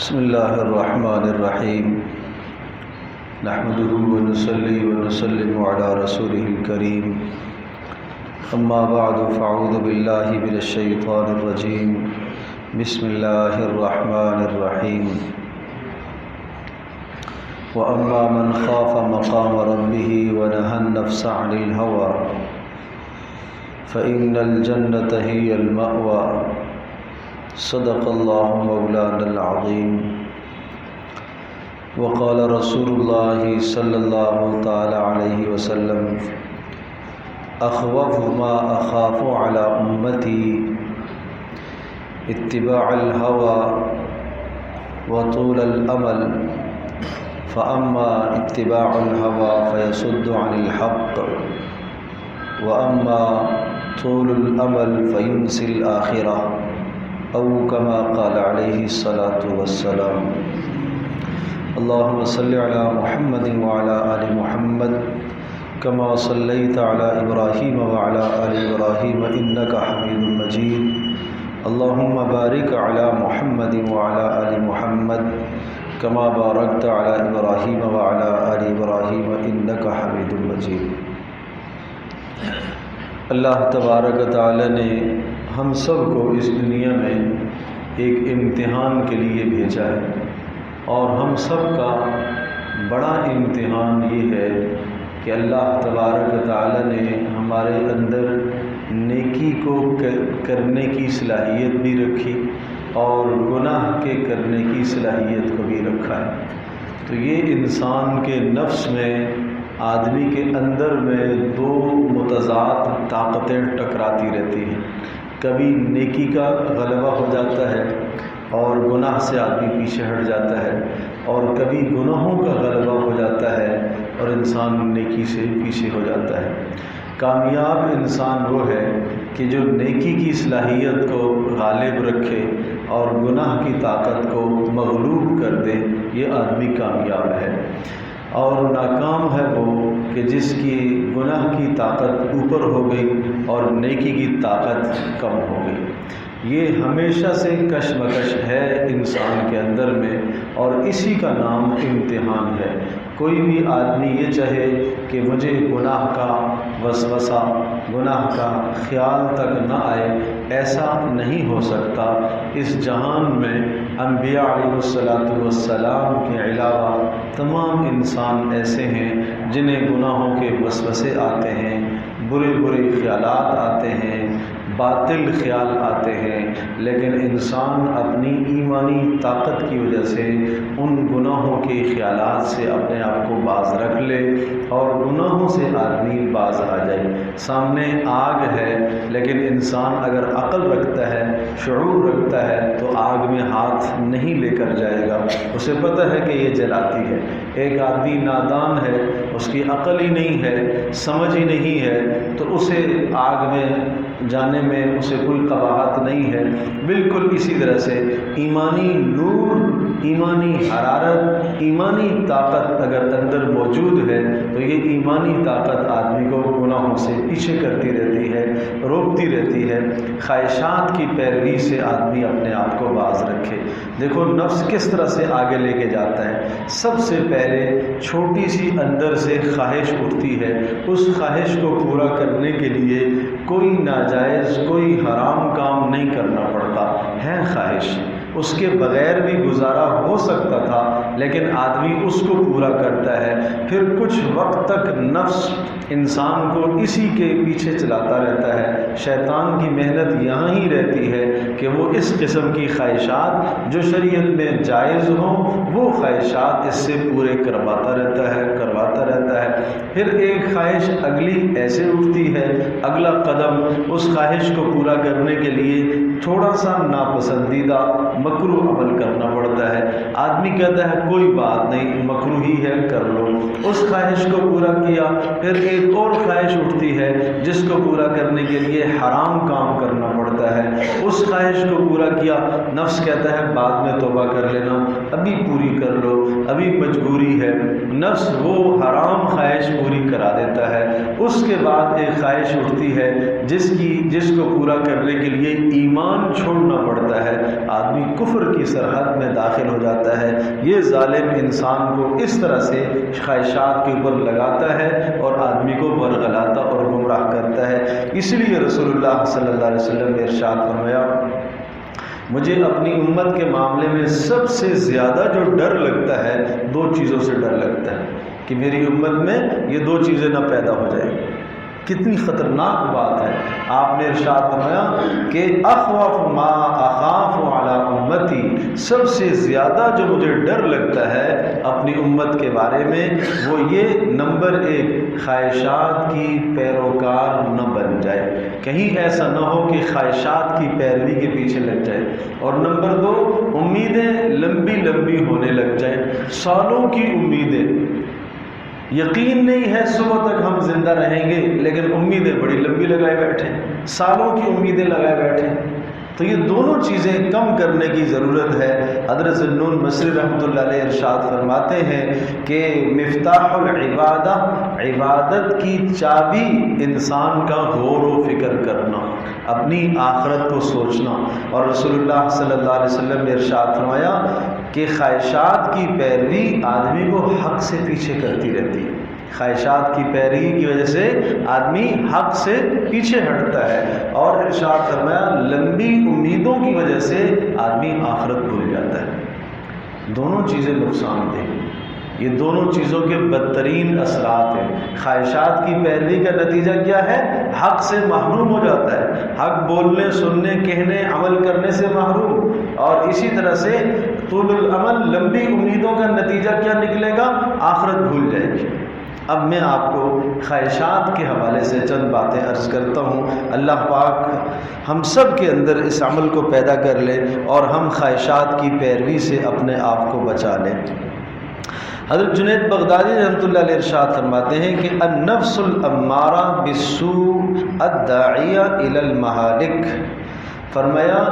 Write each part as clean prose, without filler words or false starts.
بسم اللہ الرحمن الرحیم نحمده ونصلي ونسلم على رسوله الكريم اما بعد فاعوذ باللہ من الشیطان الرجیم بسم اللہ الرحمن الرحیم واما من خاف مقام ربه ونهى النفس عن الهوى فإن الجنة هي المأوى صدق اللہ مولانا العظیم وقال رسول اللہ صلی اللہ تعالی علیہ وسلم اخوف ما اخاف علی امتی اتباع الهوى وطول الامل فاما اتباع الهوى فيصد عن الحق واما طول الامل فينسي الآخرة او کما قال علیہ الصلاۃ والسلام اللہم صل علی محمد وعلی آل محمد کما صلیت علی ابراہیم وعلی آل ابراہیم انک حمید مجید اللہم بارک علی محمد وعلی آل محمد کما بارکت علی ابراہیم وعلی آل ابراہیم انک حمید مجید۔ اللہ تبارک و تعالی نے ہم سب کو اس دنیا میں ایک امتحان کے لیے بھیجا ہے، اور ہم سب کا بڑا امتحان یہ ہے کہ اللہ تبارک و تعالی نے ہمارے اندر نیکی کو کرنے کی صلاحیت بھی رکھی اور گناہ کے کرنے کی صلاحیت کو بھی رکھا ہے۔ تو یہ انسان کے نفس میں، آدمی کے اندر میں دو متضاد طاقتیں ٹکراتی رہتی ہیں۔ کبھی نیکی کا غلبہ ہو جاتا ہے اور گناہ سے آدمی پیچھے ہٹ جاتا ہے، اور کبھی گناہوں کا غلبہ ہو جاتا ہے اور انسان نیکی سے پیچھے ہو جاتا ہے۔ کامیاب انسان وہ ہے کہ جو نیکی کی صلاحیت کو غالب رکھے اور گناہ کی طاقت کو مغلوب کر دے، یہ آدمی کامیاب ہے۔ اور ناکام ہے وہ کہ جس کی گناہ کی طاقت اوپر ہو گئی اور نیکی کی طاقت کم ہو گئی۔ یہ ہمیشہ سے کشمکش ہے انسان کے اندر میں، اور اسی کا نام امتحان ہے۔ کوئی بھی آدمی یہ چاہے کہ مجھے گناہ کا وسوسہ، گناہ کا خیال تک نہ آئے، ایسا نہیں ہو سکتا۔ اس جہان میں انبیاء علیہ السلام کے علاوہ تمام انسان ایسے ہیں جنہیں گناہوں کے وسوسے آتے ہیں، برے برے خیالات آتے ہیں، باطل خیال آتے ہیں، لیکن انسان اپنی ایمانی طاقت کی وجہ سے ان گناہوں کے خیالات سے اپنے آپ کو باز رکھ لے اور گناہوں سے آدمی باز آ جائے۔ سامنے آگ ہے، لیکن انسان اگر عقل رکھتا ہے، شعور رکھتا ہے، تو آگ میں ہاتھ نہیں لے کر جائے گا، اسے پتہ ہے کہ یہ جلاتی ہے۔ ایک آدمی نادان ہے، اس کی عقل ہی نہیں ہے، سمجھ ہی نہیں ہے، تو اسے آگ میں جانے میں اسے کوئی قباحت نہیں ہے۔ بالکل اسی طرح سے ایمانی نور، ایمانی حرارت، ایمانی طاقت اگر اندر موجود ہے تو یہ ایمانی طاقت آدمی کو گناہوں سے پیچھے کرتی رہتی ہے، روکتی رہتی ہے۔ خواہشات کی پیروی سے آدمی اپنے آپ کو باز رکھے۔ دیکھو نفس کس طرح سے آگے لے کے جاتا ہے۔ سب سے پہلے چھوٹی سی اندر سے خواہش اٹھتی ہے، اس خواہش کو پورا کرنے کے لیے کوئی ناجائز، کوئی حرام کام نہیں کرنا پڑتا ہے۔ خواہش اس کے بغیر بھی گزارا ہو سکتا تھا، لیکن آدمی اس کو پورا کرتا ہے۔ پھر کچھ وقت تک نفس انسان کو اسی کے پیچھے چلاتا رہتا ہے۔ شیطان کی محنت یہاں ہی رہتی ہے کہ وہ اس قسم کی خواہشات جو شریعت میں جائز ہوں، وہ خواہشات اس سے پورے کرواتا رہتا ہے۔ پھر ایک خواہش اگلی ایسے اٹھتی ہے، اگلا قدم اس خواہش کو پورا کرنے کے لیے تھوڑا سا ناپسندیدہ مکروہ عمل کرنا پڑتا ہے۔ آدمی کہتا ہے کوئی بات نہیں، مکروہ ہی ہے، کر لو۔ اس خواہش کو پورا کیا، پھر ایک اور خواہش اٹھتی ہے جس کو پورا کرنے کے لیے حرام کام کرنا پڑتا ہے۔ اس خواہش کو پورا کیا، نفس کہتا ہے بعد میں توبہ کر لینا، ابھی ابھی پوری کر لو، ابھی مجبوری ہے۔ نفس وہ حرام خواہش پوری کرا دیتا ہے، اس کے بعد ایک خواہش اٹھتی ہے جس کو پورا کرنے کے لیے ایمان چھوڑنا پڑتا ہے، آدمی کفر کی سرحد میں داخل ہو جاتا ہے۔ یہ ظالم انسان کو اس طرح سے خواہشات کے اوپر لگاتا ہے اور آدمی کو ورغلاتا اور گمراہ کرتا ہے۔ اس لیے رسول اللہ صلی اللہ علیہ وسلم نے ارشاد فرمایا، مجھے اپنی امت کے معاملے میں سب سے زیادہ جو ڈر لگتا ہے، دو چیزوں سے ڈر لگتا ہے کہ میری امت میں یہ دو چیزیں نہ پیدا ہو جائیں۔ کتنی خطرناک بات ہے۔ آپ نے ارشاد فرمایا کہ اخوف ما اخاف علی امتی، سب سے زیادہ جو مجھے ڈر لگتا ہے اپنی امت کے بارے میں وہ یہ، نمبر 1 خواہشات کی پیروکار نہ بن جائے، کہیں ایسا نہ ہو کہ خواہشات کی پیروی کے پیچھے لگ جائے، اور نمبر 2 امیدیں لمبی لمبی ہونے لگ جائیں، سالوں کی امیدیں، یقین نہیں ہے صبح تک ہم زندہ رہیں گے لیکن امیدیں بڑی لمبی لگائے بیٹھے، سالوں کی امیدیں لگائے بیٹھے۔ تو یہ دونوں چیزیں کم کرنے کی ضرورت ہے۔ حضرت ذوالنون مصری رحمۃ اللہ علیہ ارشاد فرماتے ہیں کہ مفتاح العبادہ، عبادت کی چابی انسان کا غور و فکر کرنا، اپنی آخرت کو سوچنا، اور رسول اللہ صلی اللہ علیہ وسلم نے ارشاد فرمایا کہ خواہشات کی پیروی آدمی کو حق سے پیچھے کرتی رہتی ہے، خواہشات کی پیروی کی وجہ سے آدمی حق سے پیچھے ہٹتا ہے، اور ارشاد فرمایا لمبی امیدوں کی وجہ سے آدمی آخرت بھول جاتا ہے۔ دونوں چیزیں نقصان دہ، یہ دونوں چیزوں کے بدترین اثرات ہیں۔ خواہشات کی پیروی کا نتیجہ کیا ہے؟ حق سے محروم ہو جاتا ہے، حق بولنے، سننے، کہنے، عمل کرنے سے محروم، اور اسی طرح سے طول العمل، لمبی امیدوں کا نتیجہ کیا نکلے گا؟ آخرت بھول جائے گی۔ اب میں آپ کو خواہشات کے حوالے سے چند باتیں عرض کرتا ہوں، اللہ پاک ہم سب کے اندر اس عمل کو پیدا کر لے اور ہم خواہشات کی پیروی سے اپنے آپ کو بچا لیں۔ حضرت جنید بغدادی رحمۃ اللہ علیہ ارشاد فرماتے ہیں کہ النفس الامارہ بالسوء الداعیہ الی المہالک، فرمایا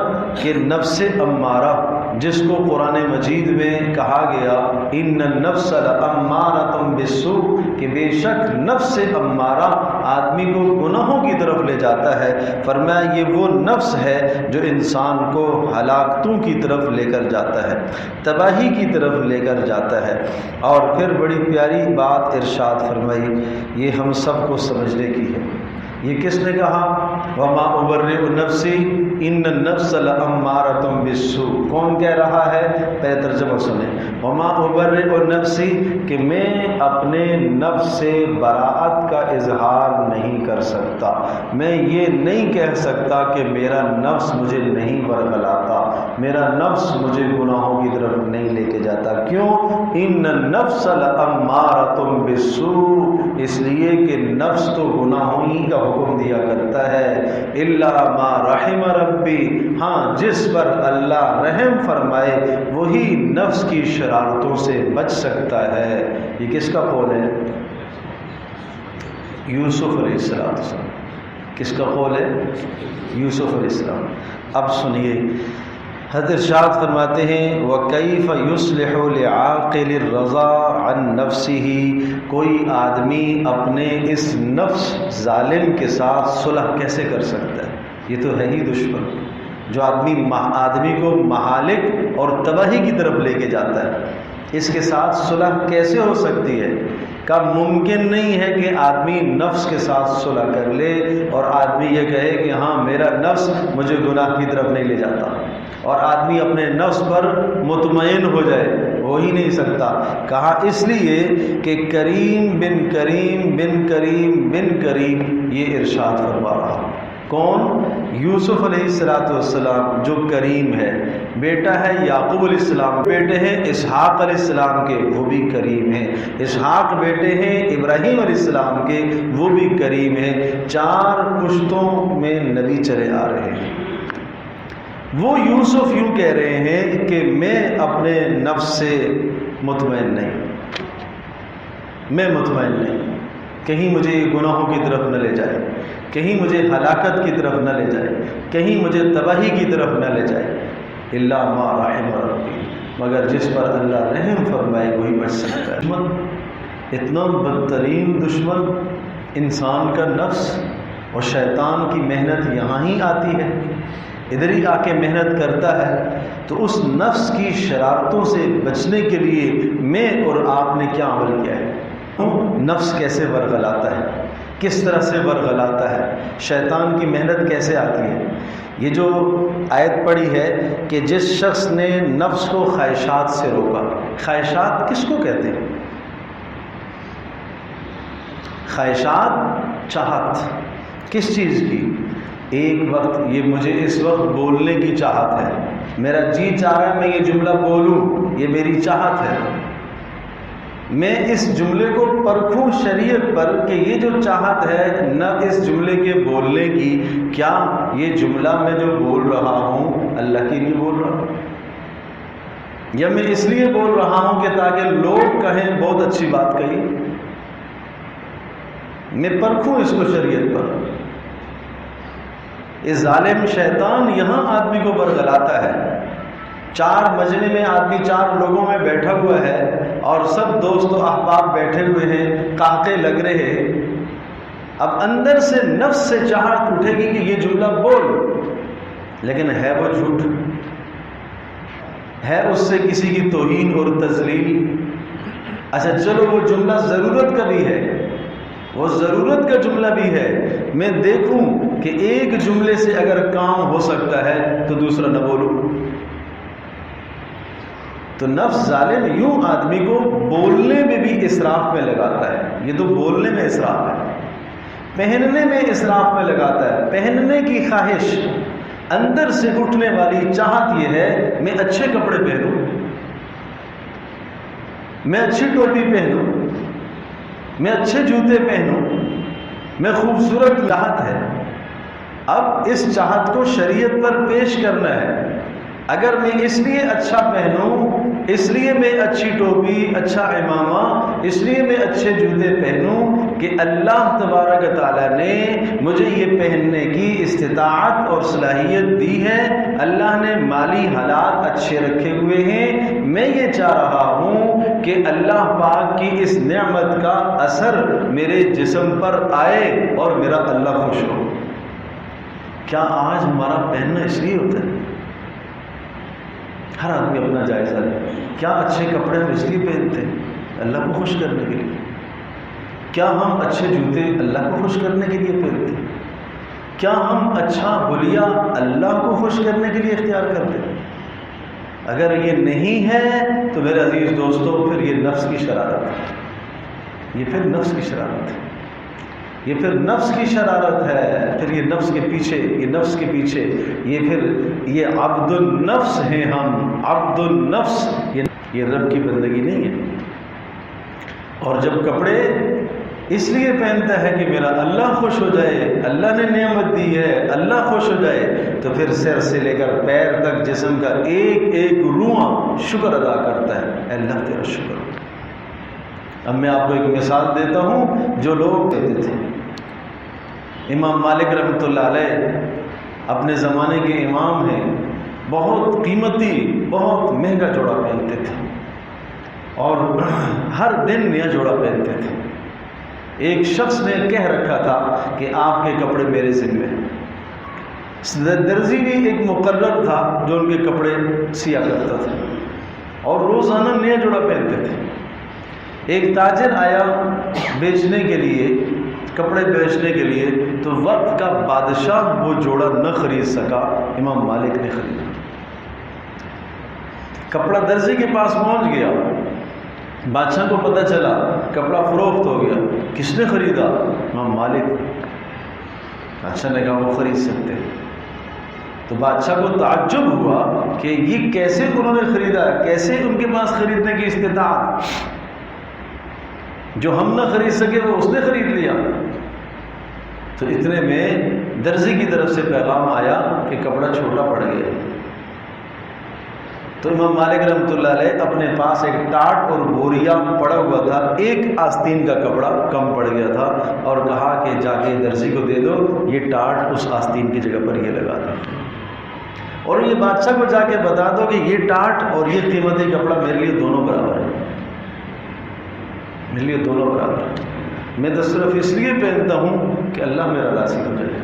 کہ نفس امارہ جس کو قرآن مجید میں کہا گیا ان النفس لامارۃ بالسوء، کہ بے شک نفس امارہ آدمی کو گناہوں کی طرف لے جاتا ہے، فرمایا یہ وہ نفس ہے جو انسان کو ہلاکتوں کی طرف لے کر جاتا ہے، تباہی کی طرف لے کر جاتا ہے۔ اور پھر بڑی پیاری بات ارشاد فرمائی، یہ ہم سب کو سمجھنے کی ہے۔ یہ کس نے کہا؟ وما ابرئ نفسی ان النفس لامارۃ بالسوء، کون کہہ رہا ہے؟ پہلے ترجمہ سنیں، وما ابرئ نفسی، کہ میں اپنے نفس سے براءت کا اظہار نہیں کر سکتا، میں یہ نہیں کہہ سکتا کہ میرا نفس مجھے نہیں ورغلاتا، میرا نفس مجھے گناہوں کی طرف نہیں لے کے جاتا۔ کیوں؟ ان النفس لامارۃ بالسوء، اس لیے کہ نفس تو گناہوں ہی کا حکم دیا کرتا ہے، الا ما رحم ربی، ہاں جس پر اللہ رحم فرمائے وہی نفس کی شرارتوں سے بچ سکتا ہے۔ یہ کس کا قول ہے؟ یوسف علیہ السلام۔ کس کا قول ہے؟ یوسف علیہ السلام۔ اب سنیے، حضرت ارشاد فرماتے ہیں وَكَيْفَ يُصْلِحُ لِعَاقِلِ الرَّضَىٰ عَنْ نَفْسِهِ، کوئی آدمی اپنے اس نفس ظالم کے ساتھ صلح کیسے کر سکتا ہے؟ یہ تو ہے ہی دشمن جو آدمی کو مہالک اور تباہی کی طرف لے کے جاتا ہے، اس کے ساتھ صلح کیسے ہو سکتی ہے؟ کب ممکن نہیں ہے کہ آدمی نفس کے ساتھ صلح کر لے اور آدمی یہ کہے کہ ہاں میرا نفس مجھے گناہ کی طرف نہیں لے جاتا، اور آدمی اپنے نفس پر مطمئن ہو جائے، ہو ہی نہیں سکتا۔ کہا اس لیے کہ کریم بن کریم بن کریم بن کریم یہ ارشاد فرما رہا۔ کون؟ یوسف علیہ السلام جو کریم ہے، بیٹا ہے یعقوب علیہ السلام، بیٹے ہیں اسحاق علیہ السلام کے، وہ بھی کریم ہیں، اسحاق بیٹے ہیں ابراہیم علیہ السلام کے، وہ بھی کریم ہیں، 4 پشتوں میں نبی چلے آ رہے ہیں۔ وہ یوسف یوں کہہ رہے ہیں کہ میں اپنے نفس سے مطمئن نہیں، میں مطمئن نہیں، کہیں مجھے گناہوں کی طرف نہ لے جائے، کہیں مجھے ہلاکت کی طرف نہ لے جائے، کہیں مجھے تباہی کی طرف نہ لے جائے، الا ما رحم ربی، مگر جس پر اللہ رحم فرمائے وہی بچ سکتا ہے۔ دشمن، اتنا بدترین دشمن انسان کا نفس، اور شیطان کی محنت یہاں ہی آتی ہے، ادھر ہی آ کے محنت کرتا ہے۔ تو اس نفس کی شرارتوں سے بچنے کے لیے میں اور آپ نے کیا عمل کیا ہے؟ نفس کیسے ورغلاتا ہے، کس طرح سے ورغلاتا ہے، شیطان کی محنت کیسے آتی ہے۔ یہ جو آیت پڑھی ہے کہ جس شخص نے نفس کو خواہشات سے روکا، خواہشات کس کو کہتے ہیں؟ خواہشات، چاہت کس چیز کی؟ ایک وقت یہ مجھے اس وقت بولنے کی چاہت ہے، میرا جی چاہ رہا ہے میں یہ جملہ بولوں، یہ میری چاہت ہے۔ میں اس جملے کو پرکھوں شریعت پر کہ یہ جو چاہت ہے نہ اس جملے کے بولنے کی، کیا یہ جملہ میں جو بول رہا ہوں اللہ کے لیے بول رہا ہوں، یا میں اس لیے بول رہا ہوں کہ تاکہ لوگ کہیں بہت اچھی بات کہی؟ میں پرکھوں اس کو شریعت پر۔ اس ظالم شیطان یہاں آدمی کو ورغلاتا ہے۔ چار مجمع میں آدمی چار لوگوں میں بیٹھا ہوا ہے اور سب دوست و احباب بیٹھے ہوئے ہیں، قاقے لگ رہے ہیں۔ اب اندر سے نفس سے چاہت اٹھے گی کہ یہ جملہ بول، لیکن ہے وہ جھوٹ، ہے اس سے کسی کی توہین اور تذلیل۔ اچھا چلو وہ جملہ ضرورت کا بھی ہے، وہ ضرورت کا جملہ بھی ہے، میں دیکھوں کہ ایک جملے سے اگر کام ہو سکتا ہے تو دوسرا نہ بولوں۔ تو نفس ظالم یوں آدمی کو بولنے میں بھی اسراف میں لگاتا ہے۔ یہ تو بولنے میں اسراف ہے، پہننے میں اسراف میں لگاتا ہے۔ پہننے کی خواہش، اندر سے اٹھنے والی چاہت یہ ہے میں اچھے کپڑے پہنوں، میں اچھی ٹوپی پہنوں، میں اچھے جوتے پہنوں، میں خوبصورت چاہت ہے۔ اب اس چاہت کو شریعت پر پیش کرنا ہے۔ اگر میں اس لیے اچھا پہنوں، اس لیے میں اچھی ٹوپی، اچھا امامہ، اس لیے میں اچھے جوتے پہنوں کہ اللہ تبارک تعالیٰ نے مجھے یہ پہننے کی استطاعت اور صلاحیت دی ہے، اللہ نے مالی حالات اچھے رکھے ہوئے ہیں، میں یہ چاہ رہا ہوں کہ اللہ پاک کی اس نعمت کا اثر میرے جسم پر آئے اور میرا اللہ خوش ہو۔ کیا آج ہمارا پہننا اس لیے ہوتا ہے؟ ہر آدمی اپنا جائزہ لے، کیا اچھے کپڑے ہم اس لیے پہنتے ہیں؟ اللہ کو خوش کرنے کے لیے۔ کیا ہم اچھے جوتے اللہ کو خوش کرنے کے لیے پہنتے ہیں؟ کیا ہم اچھا حلیہ اللہ کو خوش کرنے کے لیے اختیار کرتے ہیں؟ اگر یہ نہیں ہے تو میرے عزیز دوستو پھر یہ نفس کی شرارت ہے، یہ پھر نفس کی شرارت ہے، یہ پھر نفس کی شرارت ہے، پھر یہ نفس کے پیچھے، یہ نفس کے پیچھے، یہ پھر یہ عبد النفس ہیں ہم، عبد النفس، یہ رب کی بندگی نہیں ہے۔ اور جب کپڑے اس لیے پہنتا ہے کہ میرا اللہ خوش ہو جائے، اللہ نے نعمت دی ہے، اللہ خوش ہو جائے، تو پھر سر سے لے کر پیر تک جسم کا ایک ایک روح شکر ادا کرتا ہے، اے اللہ تیرا شکر۔ اب میں آپ کو ایک مثال دیتا ہوں جو لوگ کہتے تھے۔ امام مالک رحمۃ اللہ علیہ اپنے زمانے کے امام ہیں، بہت قیمتی، بہت مہنگا جوڑا پہنتے تھے اور ہر دن نیا جوڑا پہنتے تھے۔ ایک شخص نے کہہ رکھا تھا کہ آپ کے کپڑے میرے ذمے ہیں۔ درزی بھی ایک مقرر تھا جو ان کے کپڑے سیا کرتا تھا اور روزانہ نیا جوڑا پہنتے تھے۔ ایک تاجر آیا بیچنے کے لیے، کپڑے بیچنے کے لیے، تو وقت کا بادشاہ وہ جوڑا نہ خرید سکا، امام مالک نے خریدا۔ کپڑا درزی کے پاس پہنچ گیا، بادشاہ کو پتہ چلا، کپڑا فروخت ہو گیا۔ کس نے خریدا؟ امام مالک۔ بادشاہ نے کہا وہ خرید سکتے۔ تو بادشاہ کو تعجب ہوا کہ یہ کیسے انہوں نے خریدا، کیسے ان کے پاس خریدنے کی استطاعت، جو ہم نہ خرید سکے وہ اس نے خرید لیا۔ تو اتنے میں درزی کی طرف سے پیغام آیا کہ کپڑا چھوٹا پڑ گیا۔ تو امام مالک رحمۃ اللہ علیہ اپنے پاس ایک ٹاٹ اور بوریا پڑا ہوا تھا، ایک آستین کا کپڑا کم پڑ گیا تھا، اور کہا کہ جا کے درزی کو دے دو، یہ ٹاٹ اس آستین کی جگہ پر یہ لگا دو۔ اور یہ بادشاہ کو جا کے بتا دو کہ یہ ٹاٹ اور یہ قیمتی کپڑا میرے لیے دونوں برابر ہے، میرے لیے دونوں برابر ہے، میں تو صرف اس لیے پہنتا ہوں کہ اللہ میرا راضی ہو جائے۔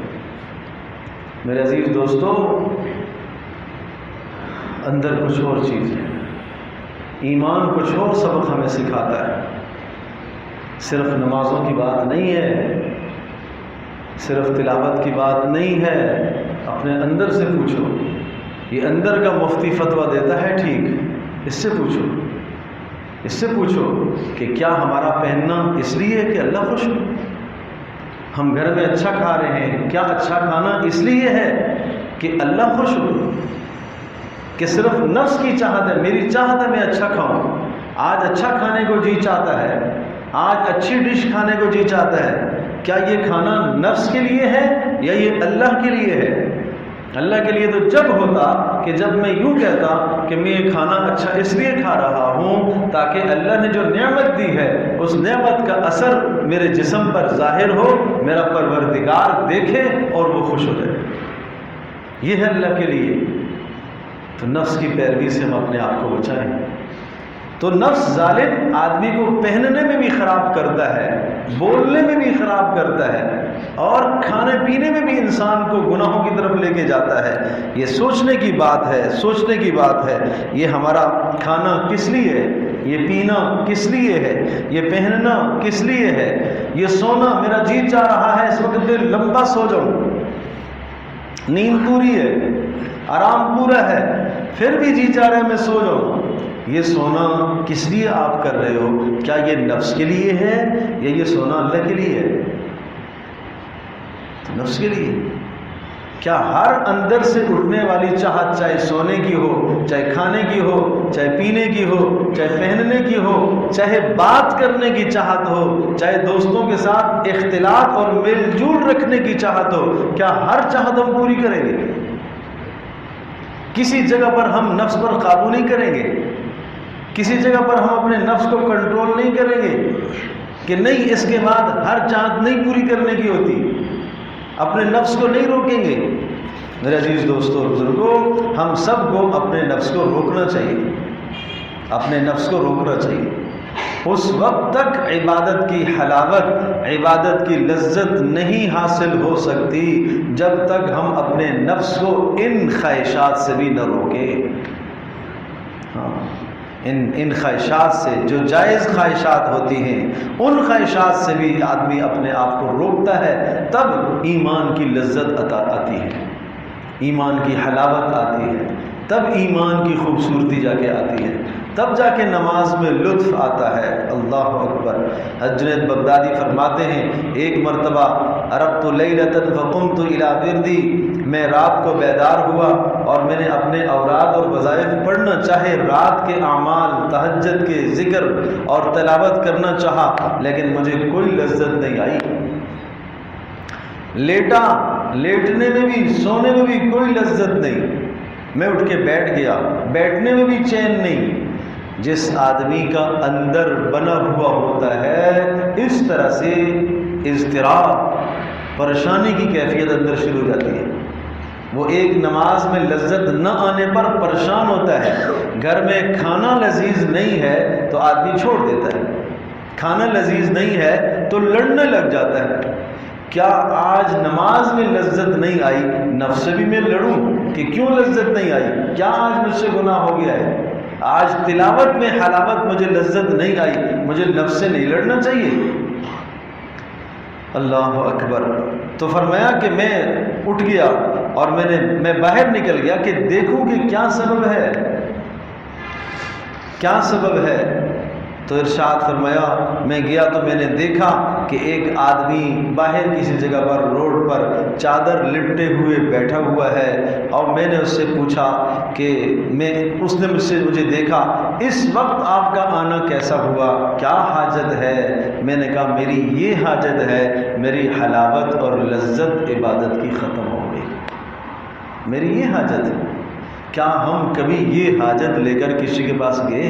میرے عزیز دوستو، اندر کچھ اور چیز ہے، ایمان کچھ اور سبق ہمیں سکھاتا ہے۔ صرف نمازوں کی بات نہیں ہے، صرف تلاوت کی بات نہیں ہے، اپنے اندر سے پوچھو۔ یہ اندر کا مفتی فتویٰ دیتا ہے ٹھیک، اس سے پوچھو، اس سے پوچھو کہ کیا ہمارا پہننا اس لیے ہے کہ اللہ خوش ہو؟ ہم گھر میں اچھا کھا رہے ہیں، کیا اچھا کھانا اس لیے ہے کہ اللہ خوش ہو؟ کہ صرف نفس کی چاہت ہے، میری چاہت ہے میں اچھا کھاؤں، آج اچھا کھانے کو جی چاہتا ہے، آج اچھی ڈش کھانے کو جی چاہتا ہے، کیا یہ کھانا نفس کے لیے ہے یا یہ اللہ کے لیے ہے؟ اللہ کے لیے تو جب ہوتا کہ جب میں یوں کہتا کہ میں یہ کھانا اچھا اس لیے کھا رہا ہوں تاکہ اللہ نے جو نعمت دی ہے اس نعمت کا اثر میرے جسم پر ظاہر ہو، میرا پروردگار دیکھے اور وہ خوش ہو جائے، یہ ہے اللہ کے لیے۔ تو نفس کی پیروی سے ہم اپنے آپ کو بچائیں۔ تو نفس ظالم آدمی کو پہننے میں بھی خراب کرتا ہے، بولنے میں بھی خراب کرتا ہے، اور کھانے پینے میں بھی انسان کو گناہوں کی طرف لے کے جاتا ہے۔ یہ سوچنے کی بات ہے، سوچنے کی بات ہے، یہ ہمارا کھانا کس لیے ہے، یہ پینا کس لیے ہے، یہ پہننا کس لیے ہے، یہ سونا میرا جی چاہ رہا ہے اس وقت دیر لمبا سو جاؤں، نیند پوری ہے، آرام پورا ہے، پھر بھی جی چاہ رہا ہے میں سو جاؤں۔ یہ سونا کس لیے آپ کر رہے ہو؟ کیا یہ نفس کے لیے ہے یا یہ سونا اللہ کے لیے ہے؟ تو نفس کے لیے۔ کیا ہر اندر سے اٹھنے والی چاہت، چاہے سونے کی ہو، چاہے کھانے کی ہو، چاہے پینے کی ہو، چاہے پہننے کی ہو، چاہے بات کرنے کی چاہت ہو، چاہے دوستوں کے ساتھ اختلاط اور میل جول رکھنے کی چاہت ہو، کیا ہر چاہت ہم پوری کریں گے؟ کسی جگہ پر ہم نفس پر قابو نہیں کریں گے، کسی جگہ پر ہم اپنے نفس کو کنٹرول نہیں کریں گے کہ نہیں اس کے بعد ہر چاہت نہیں پوری کرنے کی ہوتی، اپنے نفس کو نہیں روکیں گے۔ میرے عزیز دوستو بزرگوں، ہم سب کو اپنے نفس کو روکنا چاہیے، اپنے نفس کو روکنا چاہیے۔ اس وقت تک عبادت کی حلاوت، عبادت کی لذت نہیں حاصل ہو سکتی جب تک ہم اپنے نفس کو ان خواہشات سے بھی نہ روکیں۔ ہاں، ان خواہشات سے جو جائز خواہشات ہوتی ہیں، ان خواہشات سے بھی آدمی اپنے آپ کو روکتا ہے، تب ایمان کی لذت آتی ہے، ایمان کی حلاوت آتی ہے، تب ایمان کی خوبصورتی جا کے آتی ہے، تب جا کے نماز میں لطف آتا ہے۔ اللہ اکبر۔ حضرت بغدادی فرماتے ہیں ایک مرتبہ عرفت لیلۃ فقمت الی وردی، میں رات کو بیدار ہوا اور میں نے اپنے اوراد اور وظائف پڑھنا چاہے، رات کے اعمال، تہجد کے ذکر اور تلاوت کرنا چاہا، لیکن مجھے کوئی لذت نہیں آئی۔ لیٹا، لیٹنے میں بھی سونے میں بھی کوئی لذت نہیں، میں اٹھ کے بیٹھ گیا، بیٹھنے میں بھی چین نہیں۔ جس آدمی کا اندر بنا ہوا ہوتا ہے اس طرح سے اضطراب، پریشانی کی کیفیت اندر شروع ہو جاتی ہے۔ وہ ایک نماز میں لذت نہ آنے پر پریشان ہوتا ہے، گھر میں کھانا لذیذ نہیں ہے تو آدمی چھوڑ دیتا ہے، کھانا لذیذ نہیں ہے تو لڑنے لگ جاتا ہے۔ کیا آج نماز میں لذت نہیں آئی، نفس سے بھی میں لڑوں کہ کیوں لذت نہیں آئی، کیا آج مجھ سے گناہ ہو گیا ہے؟ آج تلاوت میں حلاوت مجھے لذت نہیں آئی، مجھے نفس سے نہیں لڑنا چاہیے؟ اللہ اکبر۔ تو فرمایا کہ میں اٹھ گیا اور میں باہر نکل گیا کہ دیکھوں کہ کیا سبب ہے، کیا سبب ہے۔ تو ارشاد فرمایا میں گیا تو میں نے دیکھا کہ ایک آدمی باہر کسی جگہ پر روڈ پر چادر لپٹے ہوئے بیٹھا ہوا ہے، اور میں نے اس سے پوچھا کہ اس نے مجھے دیکھا، اس وقت آپ کا آنا کیسا ہوا، کیا حاجت ہے؟ میں نے کہا میری یہ حاجت ہے، میری حلاوت اور لذت عبادت کی ختم ہو گئی، میری یہ حاجت ہے۔ کیا ہم کبھی یہ حاجت لے کر کسی کے پاس گئے؟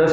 10